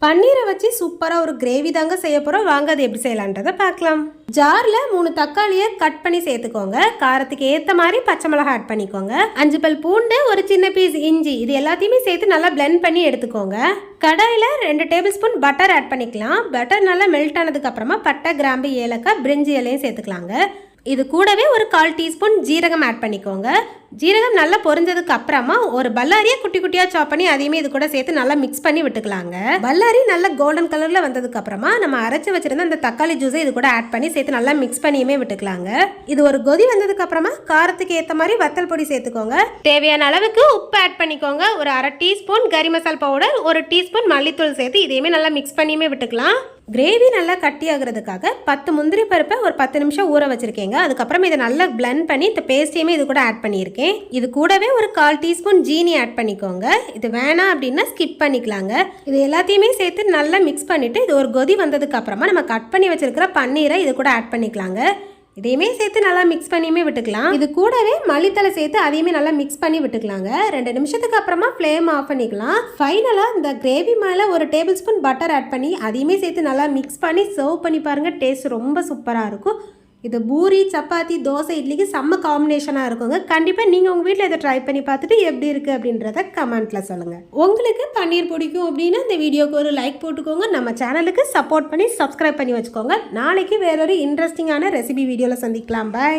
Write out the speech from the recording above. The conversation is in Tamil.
பன்னீரை வச்சு சூப்பராக ஒரு கிரேவி தாங்க செய்ய போகிறோம். வாங்க அது எப்படி செய்யலான்றதை பார்க்கலாம். ஜாரில் 3 தக்காளியை கட் பண்ணி சேர்த்துக்கோங்க. காரத்துக்கு ஏற்ற மாதிரி பச்சை மிளகாய் ஆட் பண்ணிக்கோங்க. 5 பல் பூண்டு, ஒரு சின்ன பீஸ் இஞ்சி, இது எல்லாத்தையுமே சேர்த்து நல்லா பிளெண்ட் பண்ணி எடுத்துக்கோங்க. கடாயில் 2 டேபிள் ஸ்பூன் பட்டர் ஆட் பண்ணிக்கலாம். பட்டர் நல்லா மெல்ட் ஆனதுக்கு அப்புறமா பட்டை, கிராம்பு, ஏலக்காய், பிரிஞ்சி இலையும் சேர்த்துக்கலாங்க. இது கூடவே ஒரு 1/4 டீஸ்பூன் ஜீரகம் ஆட் பண்ணிக்கோங்க. ஜீரகம் நல்லா பொரிஞ்சதுக்கு அப்புறமா ஒரு பல்லாரியை குட்டி குட்டியாக சாப் பண்ணி அதையுமே இது கூட சேர்த்து நல்லா மிக்ஸ் பண்ணி விட்டுக்கலாங்க. பல்லாரி நல்லா கோல்டன் கலரில் வந்ததுக்கு அப்புறமா நம்ம அரைச்சி வச்சிருந்த அந்த தக்காளி ஜூஸை இது கூட ஆட் பண்ணி சேர்த்து நல்லா மிக்ஸ் பண்ணியுமே விட்டுக்கலாங்க. இது ஒரு கொதி வந்ததுக்கு அப்புறமா காரத்துக்கு ஏற்ற மாதிரி வத்தல் பொடி சேர்த்துக்கோங்க. தேவையான அளவுக்கு உப்பு ஆட் பண்ணிக்கோங்க. ஒரு 1/2 டீஸ்பூன் கறி மசால் பவுடர், 1 டீஸ்பூன் மல்லித்தூள் சேர்த்து இதையுமே நல்லா மிக்ஸ் பண்ணியுமே விட்டுக்கலாம். கிரேவி நல்லா கட்டி ஆகுறதுக்காக 10 முந்திரி பருப்பை ஒரு 10 நிமிஷம் ஊற வச்சிருக்கேங்க. அதுக்கப்புறம் இதை நல்லா பிளெண்ட் பண்ணி இந்த பேஸ்டையுமே இது கூட ஆட் பண்ணியிருக்கேன். இது கூடவே ஒரு 1/4 டீஸ்பூன் ஜீனி ஆட் பண்ணிக்கோங்க. இது வேணாம் அப்படின்னா ஸ்கிப் பண்ணிக்கலாங்க. இது எல்லாத்தையுமே சேர்த்து நல்லா மிக்ஸ் பண்ணிட்டு இது ஒரு கொதி வந்ததுக்கு அப்புறமா நம்ம கட் பண்ணி வச்சிருக்கிற பன்னீரை இது கூட ஆட் பண்ணிக்கலாங்க. இதையுமே சேர்த்து நல்லா மிக்ஸ் பண்ணியுமே விட்டுக்கலாம். இது கூடவே மல்லித்தலை சேர்த்து அதையுமே நல்லா மிக்ஸ் பண்ணி விட்டுக்கலாங்க. 2 நிமிஷத்துக்கு அப்புறமா ஃப்ளேம் ஆஃப் பண்ணிக்கலாம். ஃபைனலாக இந்த கிரேவி மேலே ஒரு டேபிள் ஸ்பூன் பட்டர் ஆட் பண்ணி அதையுமே சேர்த்து நல்லா மிக்ஸ் பண்ணி சர்வ் பண்ணி பாருங்கள். டேஸ்ட் ரொம்ப சூப்பராக இருக்கும். இது பூரி, சப்பாத்தி, தோசை, இட்லிக்கு செம்ம காம்பினேஷனாக இருக்குங்க. கண்டிப்பாக நீங்கள் உங்கள் வீட்டில் இதை ட்ரை பண்ணி பார்த்துட்டு எப்படி இருக்குது அப்படின்றத கமெண்ட்டில் சொல்லுங்கள். உங்களுக்கு பன்னீர் பிடிக்கும் அப்படின்னா இந்த வீடியோக்கு ஒரு லைக் போட்டுக்கோங்க. நம்ம சேனலுக்கு சப்போர்ட் பண்ணி சப்ஸ்கிரைப் பண்ணி வச்சுக்கோங்க. நாளைக்கு வேறொரு இன்ட்ரெஸ்டிங்கான ரெசிபி வீடியோவில் சந்திக்கலாம். பை.